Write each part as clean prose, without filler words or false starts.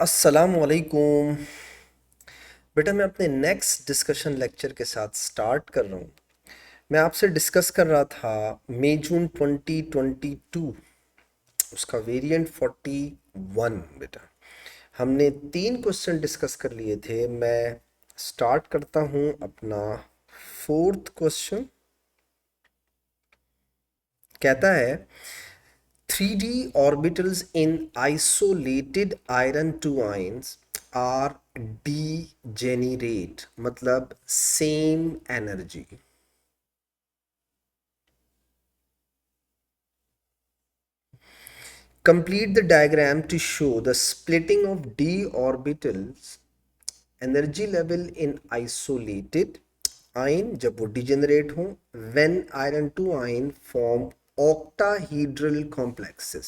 अस्सलामुअलैकुम। बेटा मैं अपने नेक्स्ट डिस्कशन लेक्चर के साथ स्टार्ट कर रहा हूँ। मैं आपसे डिस्कस कर रहा था मई जून 2022 उसका वेरिएंट 41। बेटा हमने 3 क्वेश्चन डिस्कस कर लिए थे। मैं स्टार्ट करता हूँ अपना फोर्थ क्वेश्चन। कहता है 3D orbitals in isolated iron two ions are degenerate मतलब same energy। Complete the diagram to show the splitting of d orbitals energy level in isolated ion जब वो degenerate हो when iron two ion form octahedral complexes।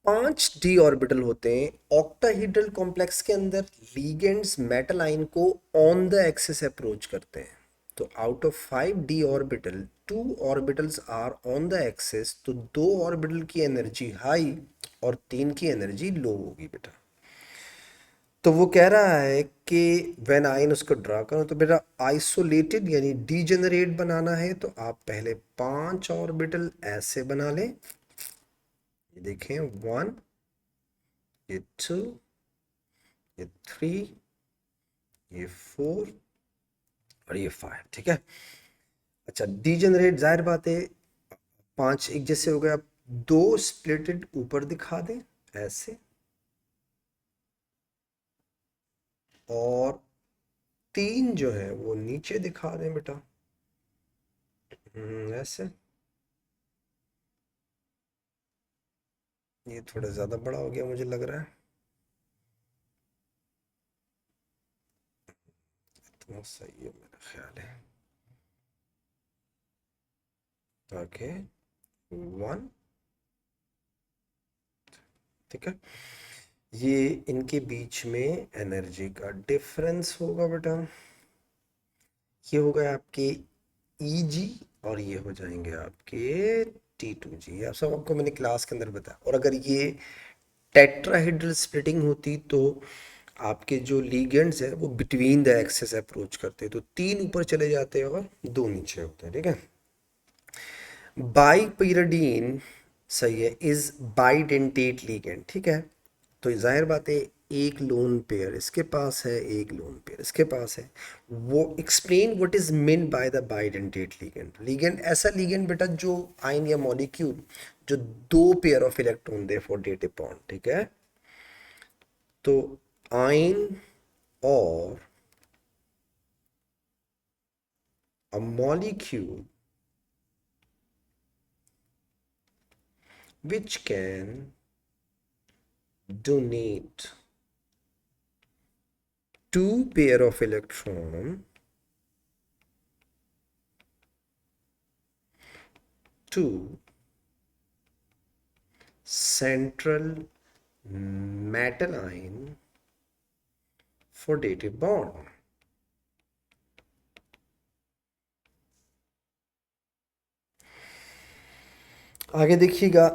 5 D orbital होते हैं octahedral complex के अंदर। Ligands metal ion को on the axis approach करते हैं। तो out of 5 D orbital 2 orbitals are on the axis, तो 2 ऑर्बिटल की एनर्जी हाई और 3 की एनर्जी लो होगी बेटा। तो वो कह रहा है कि व्हेन आयन उसको ड्रा करो तो बेटा आइसोलेटेड यानी डीजेनरेट बनाना है तो आप पहले 5 ऑर्बिटल ऐसे बना लें। ये देखें 1, ये 2, ये 3, ये 4 और ये 5। ठीक है। अच्छा डीजेनरेट जाहिर बात है 5 एक जैसे हो गया। 2 स्प्लिटेड ऊपर दिखा दें ऐसे, और 3 जो है वो नीचे दिखा दें बेटा। ऐसे। ये थोड़ा ज़्यादा बड़ा हो गया मुझे लग रहा है। इतना सही है मेरा ख्याल है। ओके 1। ठीक है। ये इनके बीच में एनर्जी का डिफरेंस होगा बेटा। ये हो गए आपके ई जी और ये हो जाएंगे आपके टी टू जी। ये आप सब आपको मैंने क्लास के अंदर बताया। और अगर ये टेट्राहेड्रल स्प्लिटिंग होती तो आपके जो लीगेंड्स है वो बिटवीन द एक्सेस अप्रोच करते, तो 3 ऊपर चले जाते और 2 नीचे होते हैं। ठीक है। बाईपीरिडीन सही है इज बाइडेंटेट लीगेंड। ठीक है। तो जाहिर बात है एक लोन पेयर इसके पास है, एक लोन पेयर इसके पास है। वो explain what is mean by the bidentate ligand. Ligand ऐसा लीगेंड बेटा जो आयन या मॉलिक्यूल जो 2 pair of electron they for dative bond. ठीक है। तो आयन और a molecule which can donate 2 pair of electron to central metal ion for dative bond। आगे देखिएगा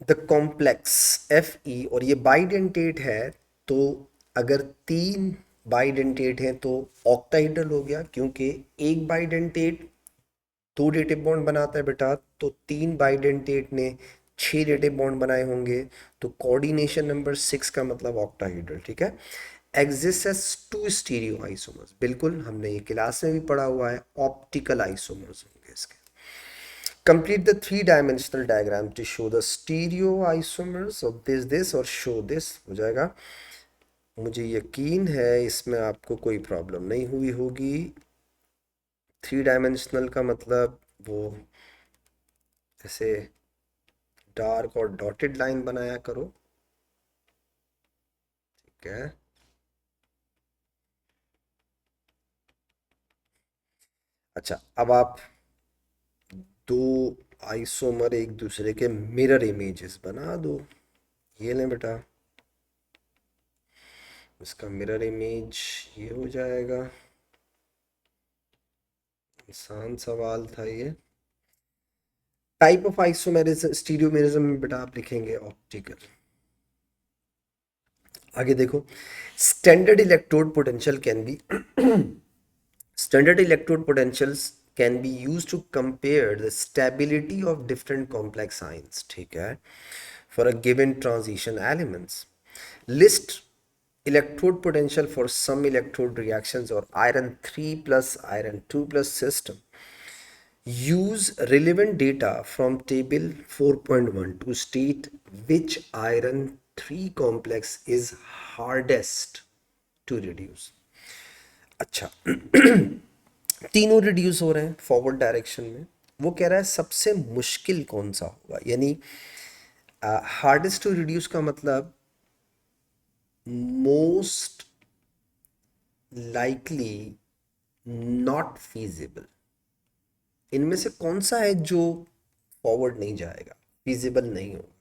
द कॉम्प्लेक्स एफ ई और ये बाइडेंटेट है। तो अगर 3 बाइडेंटेट हैं तो ऑक्टाइडल हो गया, क्योंकि एक बाइडेंटेट 2 डेटिव बॉन्ड बनाता है बेटा, तो 3 बाइडेंटेट ने 6 डेटिव बॉन्ड बनाए होंगे। तो कोऑर्डिनेशन नंबर 6 का मतलब ऑक्टाहेड्रल। ठीक है। एग्जिस्ट एज 2 स्टीरियो आइसोमर्स, बिल्कुल हमने ये क्लास में भी पढ़ा हुआ है। ऑप्टिकल आइसोमर्स होंगे इसके। Complete the three-dimensional diagram to show the stereoisomers of this और show this हो जाएगा। मुझे यकीन है इसमें आपको कोई प्रॉब्लम नहीं हुई होगी। 3 डायमेंशनल का मतलब वो ऐसे डार्क और डॉटेड लाइन बनाया करो। ठीक है। अच्छा अब आप दो आइसोमर एक दूसरे के मिरर इमेजेस बना दो। ये लें बेटा, इसका मिरर इमेज ये हो जाएगा। आसान सवाल था ये। टाइप ऑफ आइसोमेरिज्म स्टीरियोमेरिज्म में बेटा आप लिखेंगे ऑप्टिकल। आगे देखो, standard electrode potential can be standard electrode potentials can be used to compare the stability of different complex ions, ठीक है, for a given transition elements. List electrode potential for some electrode reactions or iron 3 plus iron 2 plus system. Use relevant data from table 4.1 to state which iron 3 complex is hardest to reduce. अच्छा, तीनों reduce हो रहे हैं forward direction में। वो कह रहा है सबसे मुश्किल कौन सा होगा, यानी हार्डेस्ट टू रिड्यूस का मतलब मोस्ट लाइकली नॉट फीजिबल। इनमें से कौन सा है जो फॉरवर्ड नहीं जाएगा, फीजिबल नहीं होगा?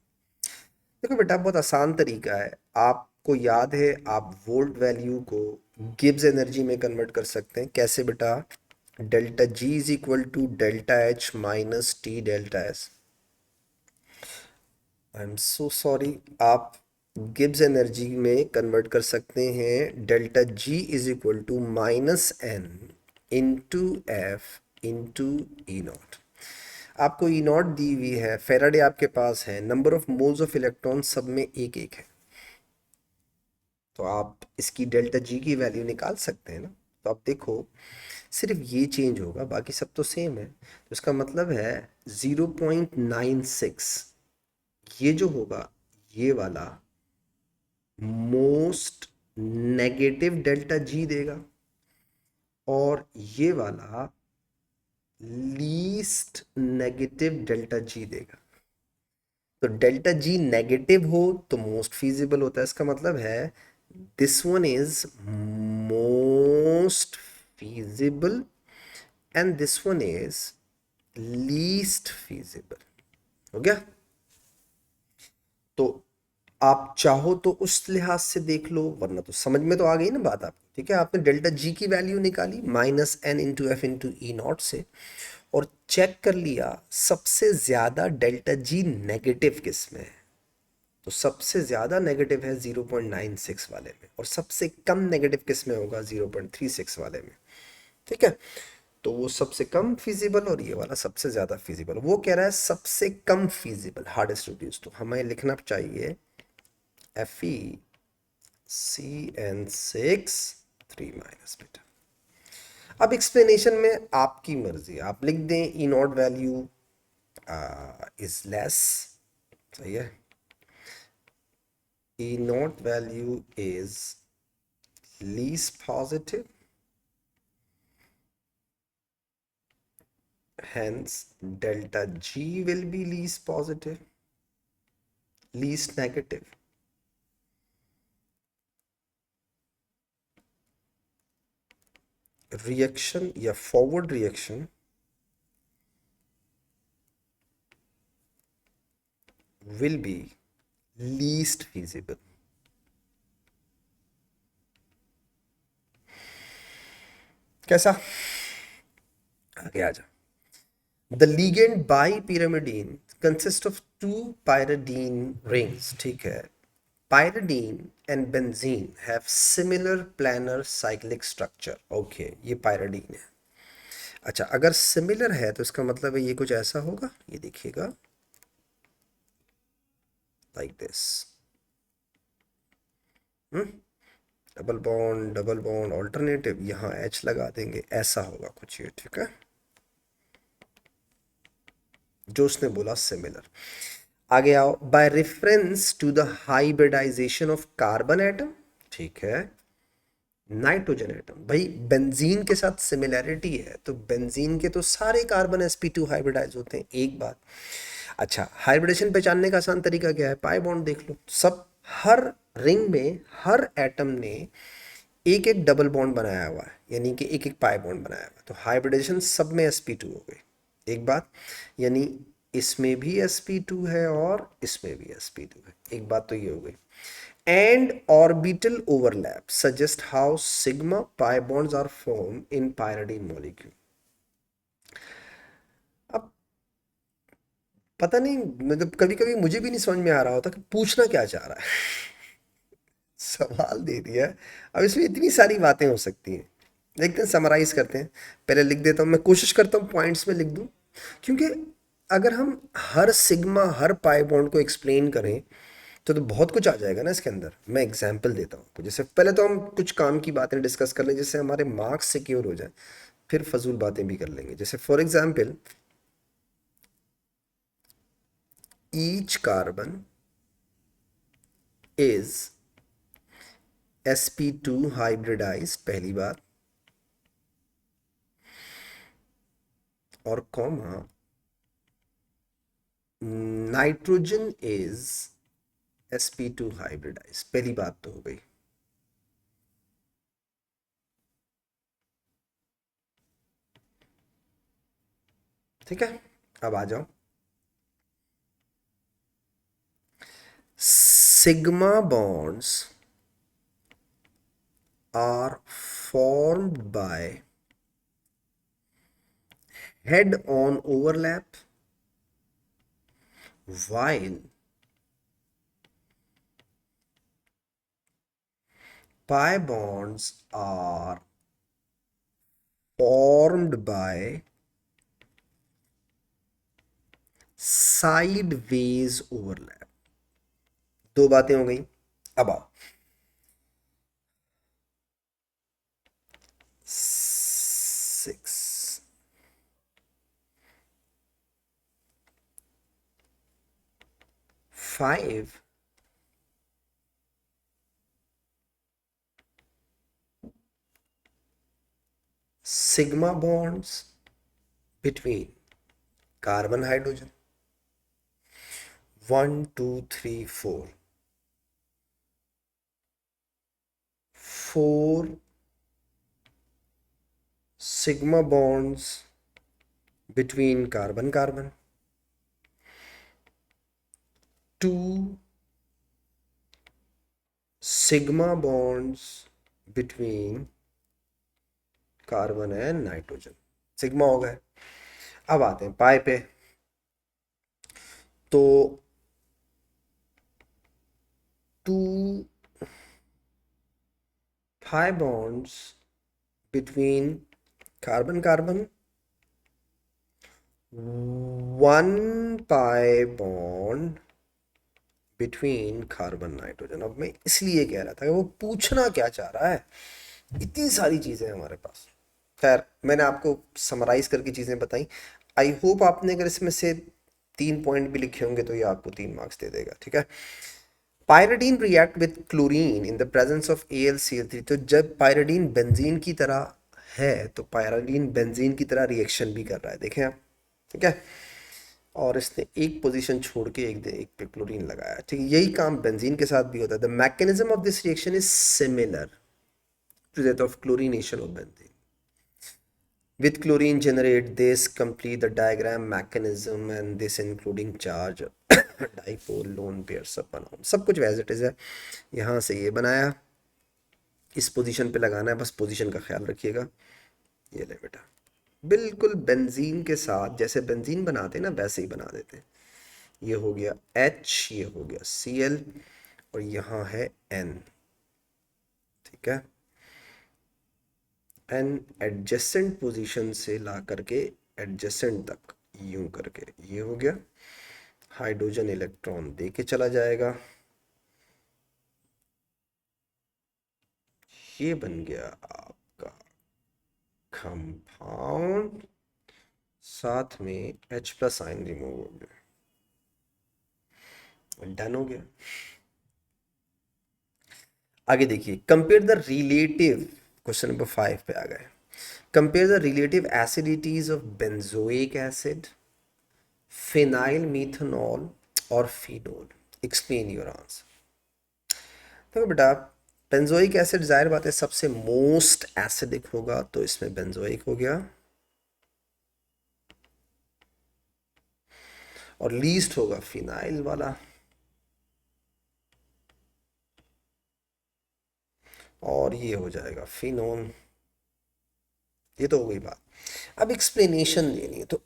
देखो बेटा, बहुत आसान तरीका है। आपको याद है, आप वोल्ट वैल्यू को गिब्स एनर्जी में कन्वर्ट कर सकते हैं। कैसे बेटा? Delta G is equal to delta H minus T delta S. I am so sorry, आप गिब्स एनर्जी में कन्वर्ट कर सकते हैं delta G is equal to minus n into F into E naught. आपको ई नॉट दी हुई है, Faraday आपके पास है, number of moles of electron सब में एक एक है, तो आप इसकी डेल्टा जी की वैल्यू निकाल सकते हैं ना। तो आप देखो, सिर्फ ये चेंज होगा, बाकी सब तो सेम है। तो इसका मतलब है 0.96 ये जो होगा, ये वाला मोस्ट नेगेटिव डेल्टा जी देगा, और ये वाला लीस्ट नेगेटिव डेल्टा जी देगा। तो डेल्टा जी नेगेटिव हो तो मोस्ट फीजिबल होता है। इसका मतलब है this one is most feasible and this one is least feasible. हो गया? तो आप चाहो तो उस लिहाज से देख लो, वरना तो समझ में तो आ गई ना बात आपको। ठीक है, आपने डेल्टा जी की वैल्यू निकाली minus n into F into E naught से, और चेक कर लिया सबसे ज्यादा डेल्टा जी नेगेटिव किस में है। तो सबसे ज्यादा नेगेटिव है 0.96 वाले में, और सबसे कम नेगेटिव किस में होगा? 0.36 वाले में। ठीक है, तो वो सबसे कम फिजिबल और ये वाला सबसे ज्यादा फिजिबल। वो कह रहा है सबसे कम फिजिबल हार्डेस्ट रिड्यूस, तो हमें लिखना चाहिए FeCN6 3 माइनस बेटा। अब एक्सप्लेनेशन में आपकी मर्जी, आप लिख दें ई नॉट वैल्यू इज लेस, सही है, E naught value is least positive, hence delta G will be least positive, least negative. Reaction या forward reaction will be least feasible. कैसा? आगे आ जा। The ligand bipyrimidine consists of two pyridine rings, ठीक है। Pyridine and benzene have similar planar cyclic structure. Okay, ये pyridine है। अच्छा, अगर सिमिलर है तो इसका मतलब है ये कुछ ऐसा होगा, ये देखिएगा, like this. Double bond alternative, यहाँ एच लगा देंगे, ऐसा होगा कुछ ये। ठीक है, जो उसने बोला सिमिलर। आगे आओ, by reference to the hybridisation of carbon atom, ठीक है, नाइट्रोजन एटम। भाई बेंजीन के साथ सिमिलैरिटी है, तो बेंजीन के तो सारे कार्बन sp2 हाइब्रिडाइज होते हैं, एक बात। अच्छा, हाइब्रिडेशन पहचानने का आसान तरीका क्या है? पाई बॉन्ड देख लो, सब हर रिंग में हर एटम ने एक एक डबल बॉन्ड बनाया हुआ है, यानी कि एक एक पाई बॉन्ड बनाया हुआ है, तो हाइब्रिडेशन सब में sp2 हो गई। एक बात, यानी इसमें भी sp2 है और इसमें भी sp2 है, एक बात तो ये हो गई। And orbital overlap suggest how sigma pi bonds are formed in pyridine molecule. अब पता नहीं, मतलब कभी कभी मुझे भी नहीं समझ में आ रहा होता कि पूछना क्या चाह रहा है। सवाल दे दिया। अब इसमें इतनी सारी बातें हो सकती हैं, लेकिन समराइज करते हैं। पहले लिख देता हूँ, मैं कोशिश करता हूँ पॉइंट्स में लिख दूँ, क्योंकि अगर हम हर सिग्मा हर पाई बॉन्ड को एक्सप्लेन करें तो बहुत कुछ आ जाएगा ना इसके अंदर। मैं एग्जांपल देता हूँ आपको। जैसे पहले तो हम कुछ काम की बातें डिस्कस कर लें जिससे हमारे मार्क्स सिक्योर हो जाए, फिर फजूल बातें भी कर लेंगे। जैसे for example, each carbon is sp2 hybridise, पहली बात, और comma nitrogen is sp2 hybridise, पहली बात तो हो गई। ठीक है, अब आ जाओ। Sigma bonds are formed by head on overlap, while pi bonds are formed by sideways overlap। दो बातें हो गई। अब आओ, 6, 5 sigma bonds between carbon hydrogen, 1 2 3 4, 4 sigma bonds between carbon carbon, 2 sigma bonds between carbon and nitrogen. Sigma हो गए। अब आते हैं पाई पे। तो 2 pi bonds between carbon carbon, 1 pi bond between carbon nitrogen. अब मैं इसलिए कह रहा था कि वो पूछना क्या चाह रहा है, इतनी सारी चीज़ें हमारे पास। खैर, मैंने आपको समराइज करके चीज़ें बताई। आई होप आपने अगर इसमें से 3 पॉइंट भी लिखे होंगे तो ये आपको 3 मार्क्स दे देगा। ठीक है। Pyridine react with chlorine in the presence of AlCl3। तो जब पायरिडीन बेंजीन की तरह है तो पायरिडीन बेंजीन की तरह रिएक्शन भी कर रहा है, देखें आप। ठीक है। और इसने एक पोजीशन छोड़ के एक पे क्लोरीन लगाया। ठीक है, यही काम बेंजीन के साथ भी होता है। The mechanism of this reaction is similar to that of chlorination of benzene. With chlorine generate this complete the diagram mechanism and this including charge dipole lone pair सब बनाओ, सब कुछ वैसे इट इज है। यहाँ से ये बनाया, इस पोजीशन पे लगाना है, बस पोजीशन का ख्याल रखिएगा। ये ले बेटा, बिल्कुल बेंजीन के साथ जैसे बेंजीन बनाते हैं ना वैसे ही बना देते हैं। ये हो गया H, ये हो गया Cl, और यहाँ है N। ठीक है। एन एडजेसेंट पोजीशन से ला करके एडजेसेंट तक यूं करके ये हो गया। हाइड्रोजन इलेक्ट्रॉन दे के चला जाएगा। ये बन गया आपका कंपाउंड, साथ में H+ आयन रिमूव हो गया, डन हो गया। आगे देखिए, compare the relative, question number 5 पे आ गए। Compare the relative acidities of benzoic acid, phenyl methanol और फिनोल। Explain your answer. देखो बेटा, बेंजोइक एसिड जाहिर बात है सबसे मोस्ट एसिडिक होगा, तो इसमें बेंजोइक हो गया, और लीस्ट होगा फिनाइल वाला, और ये हो जाएगा फिनोल। ये तो हो गई बात। अब एक्सप्लेनेशन देनी है। तो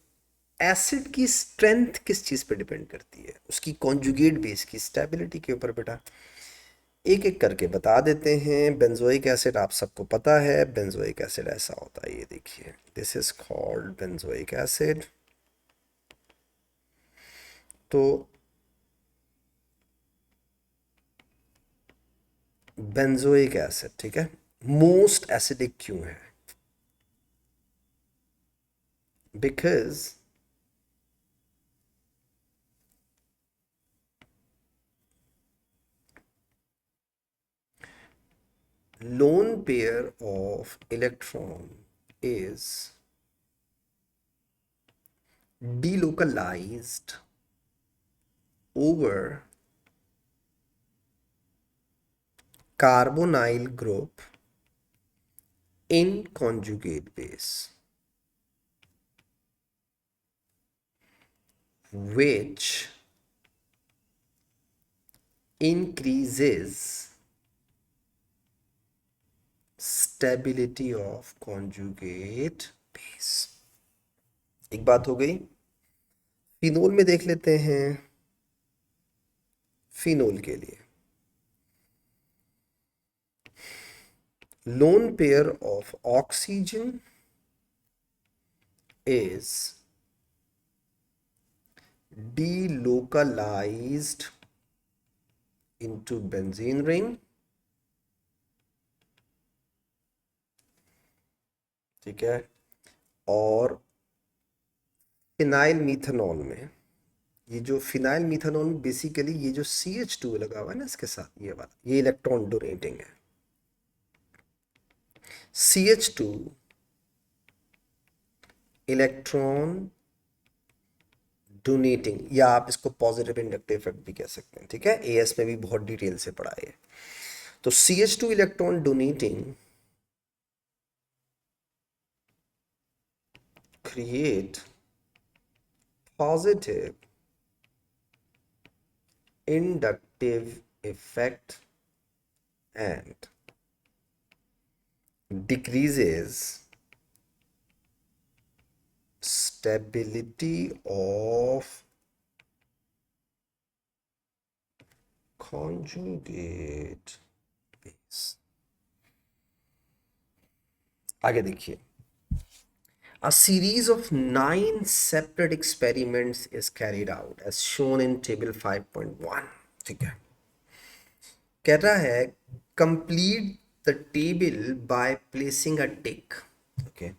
एसिड की स्ट्रेंथ किस चीज़ पे डिपेंड करती है? उसकी कॉन्जुगेट बेस की स्टेबिलिटी के ऊपर बेटा। एक एक करके बता देते हैं। बेंजोइक एसिड आप सबको पता है, बेंजोइक एसिड ऐसा होता है, ये देखिए, this is called benzoic acid. तो बेंजोइक एसिड, ठीक है, मोस्ट एसिडिक क्यों है? Because lone pair of electron is delocalized over carbonyl group in conjugate base, which increases stability of conjugate base। एक बात हो गई। फिनोल में देख लेते हैं। फिनोल के लिए lone pair of oxygen is delocalized into benzene ring, ठीक है, और फिनाइल मीथेनॉल में, ये जो फिनाइल मीथेनॉल में बेसिकली ये जो CH2 लगा हुआ है ना इसके साथ, ये वाला, ये इलेक्ट्रॉन डोनेटिंग है। CH2 इलेक्ट्रॉन डोनेटिंग, या आप इसको पॉजिटिव इंडक्टिव इफेक्ट भी कह सकते हैं, ठीक है, AS में भी बहुत डिटेल से पढ़ा है। तो CH2 electron donating create positive inductive effect and decreases stability of conjugate base। आगे देखिए, a series of 9 separate experiments is carried out as shown in table 5.1, ठीक है, कह रहा है complete the table by placing a tick, okay,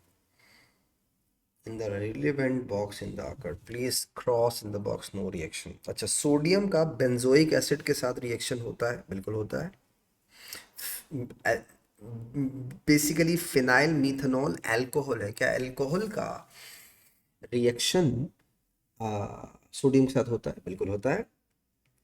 in the relevant box in the occurred, please cross in the box no reaction। अच्छा, sodium का benzoic acid के साथ reaction होता है, बिल्कुल होता है। बेसिकली फिनाइल मीथेनॉल अल्कोहल है, क्या अल्कोहल का रिएक्शन सोडियम के साथ होता है? बिल्कुल होता है,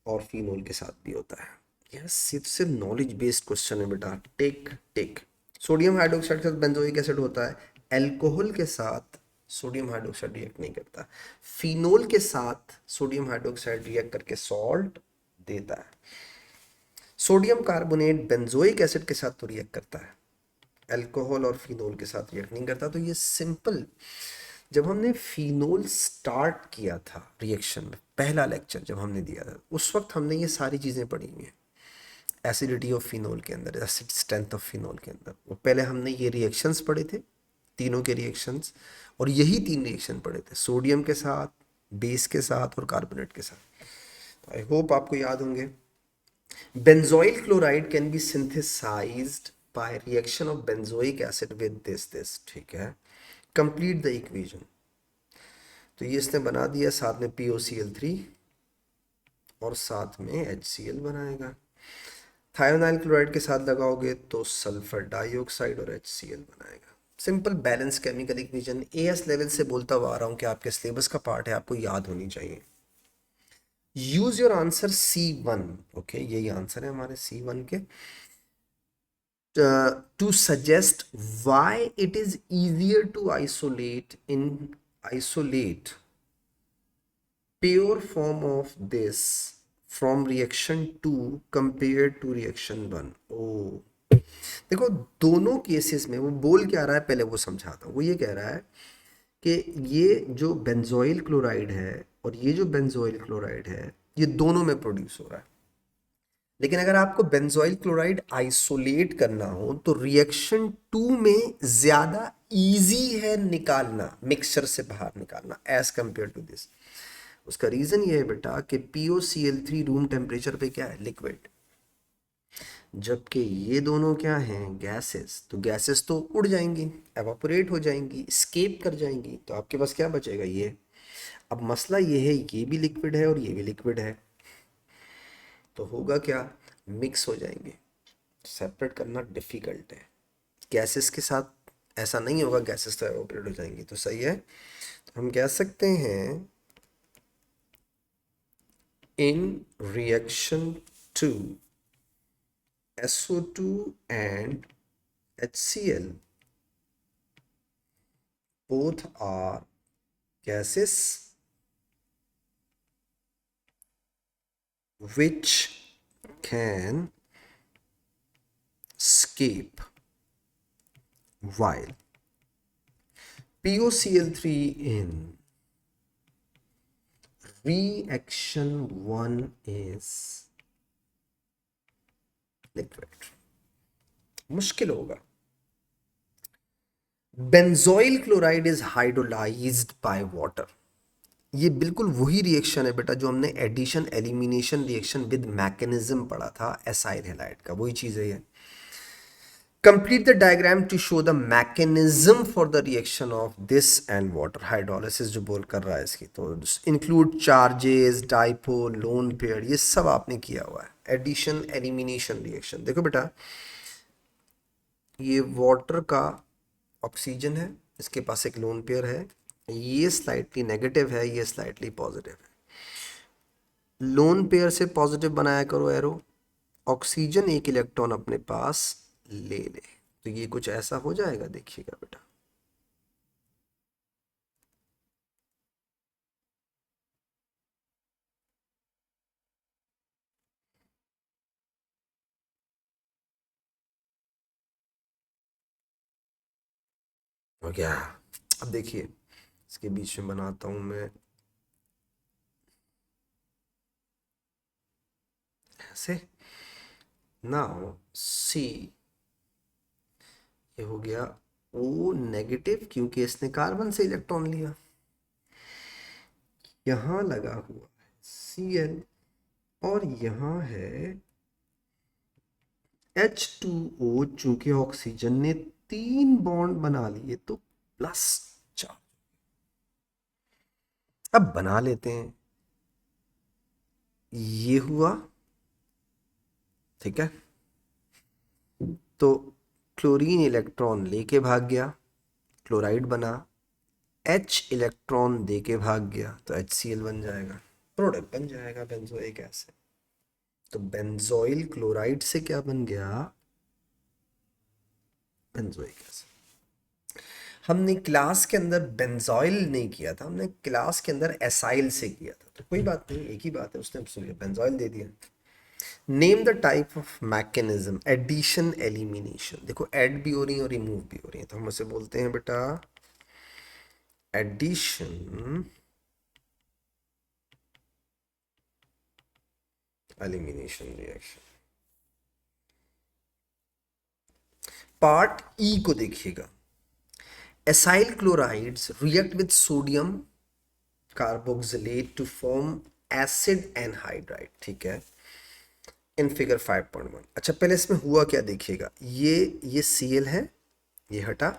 और फिनोल के साथ भी होता है। यह सिर्फ नॉलेज बेस्ड क्वेश्चन है बेटा, टिक टिक। सोडियम हाइड्रोक्साइड के साथ बेंजोइक एसिड होता है, अल्कोहल के साथ सोडियम हाइड्रोक्साइड रिएक्ट नहीं करता। फिनोल के साथ सोडियम हाइड्रोक्साइड रिएक्ट करके सॉल्ट देता है। सोडियम कार्बोनेट बेंजोइक एसिड के साथ तो रिएक्ट करता है, अल्कोहल और फिनोल के साथ रिएक्ट नहीं करता। तो ये सिंपल, जब हमने फिनोल स्टार्ट किया था रिएक्शन में, पहला लेक्चर जब हमने दिया था, उस वक्त हमने ये सारी चीज़ें पढ़ी हुई हैं। एसिडिटी ऑफ फिनोल के अंदर, एसिड स्ट्रेंथ ऑफ फिनोल के अंदर, वो पहले हमने ये रिएक्शंस पढ़े थे, तीनों के रिएक्शंस, और यही तीन रिएक्शन पढ़े थे, सोडियम के साथ, बेस के साथ और कार्बोनेट के साथ। तो आई होप आपको याद होंगे। Benzoyl chloride can be synthesised by reaction of benzoic acid with this, ठीक है, कंप्लीट द इक्वेशन। तो ये इसने बना दिया, साथ में POCl3 और साथ में HCl बनाएगा। थायोनाइल क्लोराइड के साथ लगाओगे तो सल्फर डाइऑक्साइड और HCl बनाएगा। Simple balance chemical equation, AS level से बोलता हुआ आ रहा हूँ कि आपके सिलेबस का पार्ट है, आपको याद होनी चाहिए। Use your answer C1, okay, यही आंसर है हमारे C1 के। To suggest why it is easier to isolate pure form of this from reaction 2 compared to reaction 1। ओ, देखो दोनों केसेस में वो बोल क्या रहा है, पहले वो समझाता हूँ। वो ये कह रहा है कि ये जो बेंजोइल क्लोराइड है और ये जो बेंजोइल क्लोराइड है, ये दोनों में प्रोड्यूस हो रहा है। लेकिन अगर आपको बेंजोइल क्लोराइड आइसोलेट करना हो तो रिएक्शन टू में ज्यादा इजी है निकालना, मिक्सचर से बाहर निकालना एज कंपेयर टू दिस। उसका रीजन ये है बेटा कि POCl3 रूम टेम्परेचर पे क्या है, लिक्विड, जबकि ये दोनों क्या हैं, गैसेस। तो गैसेस तो उड़ जाएंगी, एवापोरेट हो जाएंगी, स्केप कर जाएंगी, तो आपके पास क्या बचेगा, ये। अब मसला ये है, ये भी लिक्विड है और ये भी लिक्विड है, तो होगा क्या, मिक्स हो जाएंगे, सेपरेट करना डिफिकल्ट है। गैसेस के साथ ऐसा नहीं होगा, गैसेस तो एवापोरेट हो जाएंगी, तो सही है। तो हम कह सकते हैं in reaction to SO2 and HCl, both are gases which can escape, while POCl3 in reaction 1 is liquid। मुश्किल होगा। Benzoyl chloride is hydrolysed by water. ये बिल्कुल वही रिएक्शन है बेटा जो हमने addition elimination reaction with mechanism पढ़ा था एसाइल हैलाइड का, वही चीज है ये। Complete the diagram to show the mechanism for the reaction of this and water hydrolysis जो बोल कर रहा है इसकी, तो include charges, dipole, lone pair, ये सब आपने किया हुआ है। एडिशन एलिमिनेशन रिएक्शन देखो बेटा, ये वाटर का ऑक्सीजन है, इसके पास एक लोन पेयर है, ये स्लाइटली नेगेटिव है, ये स्लाइटली पॉजिटिव है। लोन पेयर से पॉजिटिव बनाया करो एरो, ऑक्सीजन एक इलेक्ट्रॉन अपने पास ले ले, तो ये कुछ ऐसा हो जाएगा, देखिएगा बेटा। हो गया। अब देखिए इसके बीच में बनाता हूं मैं ऐसे, नाउ सी, ये हो गया O नेगेटिव क्योंकि इसने कार्बन से इलेक्ट्रॉन लिया, यहां लगा हुआ है Cl, और यहां है H2O, चूंकि ऑक्सीजन ने 3 बॉन्ड बना लिए तो प्लस चार्ज। अब बना लेते हैं, ये हुआ, ठीक है। तो क्लोरीन इलेक्ट्रॉन लेके भाग गया, क्लोराइड बना, H इलेक्ट्रॉन दे के भाग गया तो HCl बन जाएगा, प्रोडक्ट बन जाएगा बेंजोइक एसिड। तो बेंजोइल क्लोराइड से क्या बन गया, बेंजोइक एसिड। हमने क्लास के अंदर बेंजोइल नहीं किया था, हमने क्लास के अंदर एसाइल से किया था, तो कोई बात नहीं, एक ही बात है, उसने बेंजोइल दे दिया। Name the type of mechanism, addition elimination. देखो ऐड भी हो रही है और रिमूव भी हो रही है, तो हम उसे बोलते हैं बेटा addition elimination reaction. Part E को देखिएगा, acyl chlorides react with sodium carboxylate to form acid anhydride, ठीक है, इन फिगर 5.1। अच्छा पहले इसमें हुआ क्या देखिएगा, ये Cl है, ये हटा,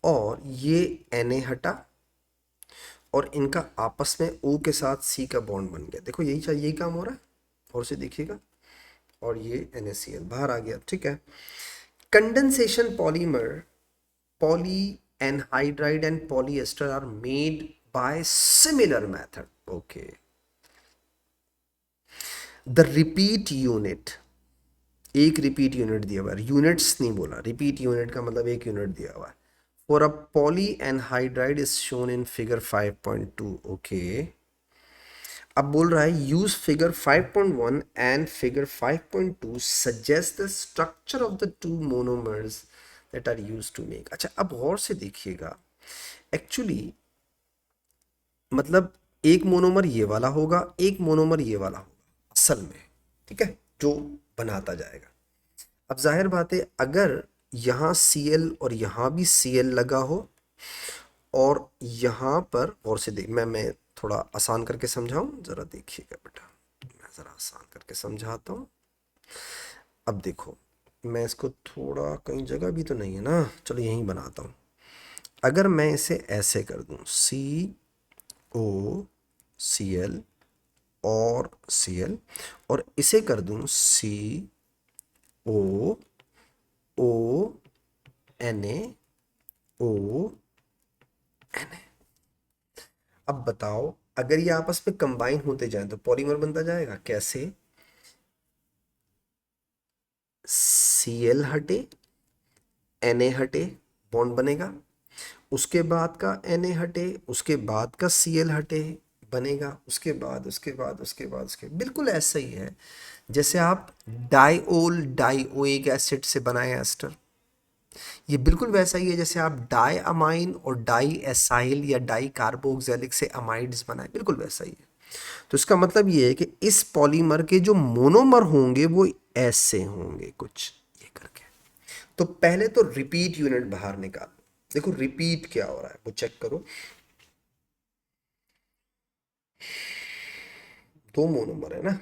और ये Na हटा, और इनका आपस में O के साथ C का बॉन्ड बन गया। देखो यही चाहिए, यही काम हो रहा है, और उसे देखिएगा, और ये NaCl बाहर आ गया, ठीक है। Condensation polymer, poly anhydride and polyester are made by similar method, okay. The repeat unit, एक रिपीट यूनिट दिया हुआ है, यूनिट्स नहीं बोला, रिपीट यूनिट का मतलब एक यूनिट दिया हुआ है। For a poly anhydride is shown in figure 5.2, okay. अब बोल रहा है use figure 5.1 and figure 5.2 suggest the structure of the two monomers that are use to make. अच्छा अब गौर से देखिएगा, एक्चुअली मतलब एक मोनोमर ये वाला होगा, एक मोनोमर ये वाला होगा असल में, ठीक है, जो बनाता जाएगा। अब जाहिर बात है अगर यहाँ Cl और यहाँ भी Cl लगा हो और यहाँ पर और से देख, मैं थोड़ा आसान करके समझाऊं, जरा देखिएगा बेटा, मैं जरा आसान करके समझाता हूँ। अब देखो, मैं इसको थोड़ा, कहीं जगह भी तो नहीं है ना, चलो यहीं बनाता हूँ। अगर मैं इसे ऐसे कर दूं, COCl और Cl, और इसे कर दूं COONaONa, अब बताओ अगर ये आपस में कंबाइन होते जाएं तो पॉलीमर बनता जाएगा कैसे? Cl हटे, Na हटे, बॉन्ड बनेगा, उसके बाद का Na हटे, उसके बाद का Cl हटे, बनेगा, उसके बाद बिल्कुल ऐसा ही है जैसे आप डाइओल डाइओइक एसिड से बनाए एस्टर। ये बिल्कुल वैसा ही है जैसे आप डाई अमाइन और डाई एसाइल या डाई कार्बोक्सिलिक से अमाइड्स बनाए, बिल्कुल वैसा ही है। तो इसका मतलब ये है कि इस पॉलीमर के जो मोनोमर होंगे वो ऐसे होंगे कुछ ये करके। तो पहले तो रिपीट यूनिट बाहर निकालो, देखो रिपीट क्या हो रहा है वो चेक करो। दो मोनोमर है ना,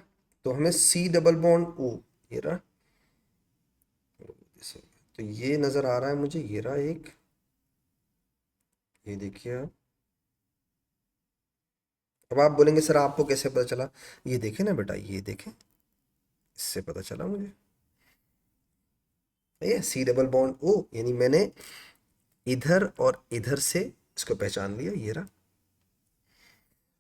तो हमें C डबल बॉन्ड O, ये रहा, तो ये नजर आ रहा है मुझे, ये रहा एक, ये देखिए आप। अब आप बोलेंगे सर आपको कैसे पता चला? ये देखें ना बेटा, ये देखें, इससे पता चला मुझे, ये C डबल बॉन्ड O, यानी मैंने इधर और इधर से इसको पहचान लिया, ये रहा।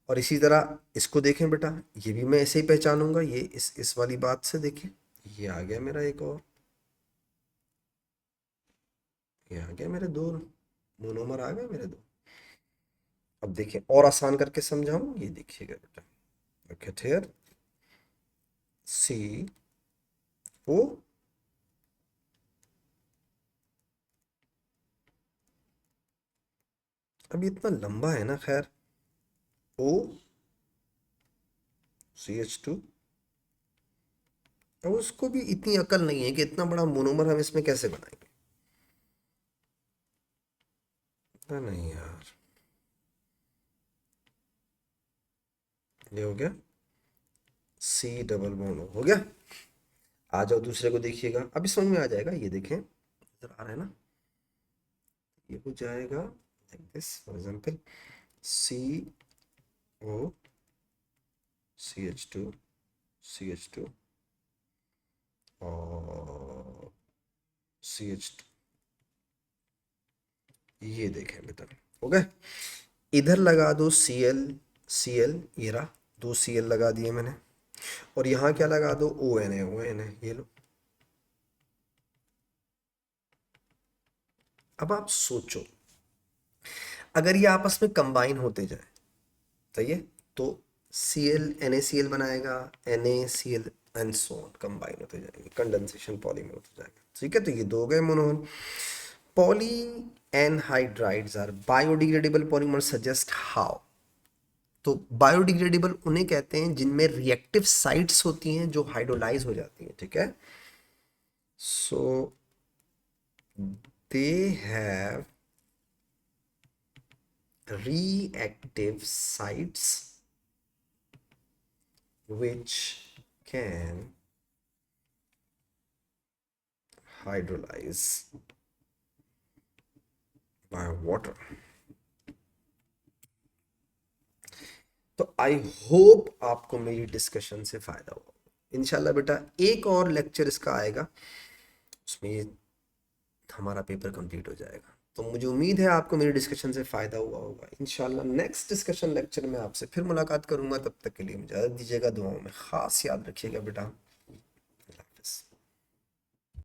और इसी तरह इसको देखें बेटा, ये भी मैं ऐसे ही पहचानूंगा, ये इस वाली बात से देखें, ये आ गया मेरा एक और, ये आ गया मेरे दो मोनोमर, आ गए मेरे दो। अब देखिए और आसान करके समझाऊं, ये देखिएगा बेटा, look here, CO, अब ये इतना लंबा है ना, खैर, OCH2। अब उसको भी इतनी अकल नहीं है कि इतना बड़ा मोनोमर हम इसमें कैसे बनाएंगे, पता नहीं यार। ये हो गया, C डबल बॉन्ड हो गया। आ जाओ दूसरे को देखिएगा, अभी समझ में आ जाएगा, ये देखें इधर आ रहा है ना, ये हो जाएगा like this, for example CO CH2 CH2 और CH2, ये देखें बेटा, हो गए। इधर लगा दो Cl Cl, ये रहा, दो Cl लगा दिए मैंने, और यहाँ क्या लगा दो, ONa, ये लो। अब आप सोचो अगर ये आपस में कंबाइन होते जाए, सही है, तो Cl NaCl बनाएगा, NaCl and so on, combine होते जाएंगे, कंडेंसेशन पॉलीमर होते जाएगा, ठीक है। तो ये दो हो गए monomer. Poly anhydrides are biodegradable polymer, suggest how. तो बायोडिग्रेडेबल उन्हें कहते हैं जिनमें रिएक्टिव साइट्स होती हैं जो हाइड्रोलाइज हो जाती हैं, ठीक है। So they have reactive sites which can hydrolyze by water। तो आई होप आपको मेरी डिस्कशन से फायदा हुआ। इंशाल्लाह बेटा एक और लेक्चर इसका आएगा, उसमें ये हमारा पेपर कंप्लीट हो जाएगा। तो मुझे उम्मीद है आपको मेरी डिस्कशन से फ़ायदा हुआ होगा। इंशाल्लाह नेक्स्ट डिस्कशन लेक्चर में आपसे फिर मुलाकात करूंगा, तब तक के लिए मुझे इजाज़त दीजिएगा। दुआओं में ख़ास याद रखिएगा बेटा।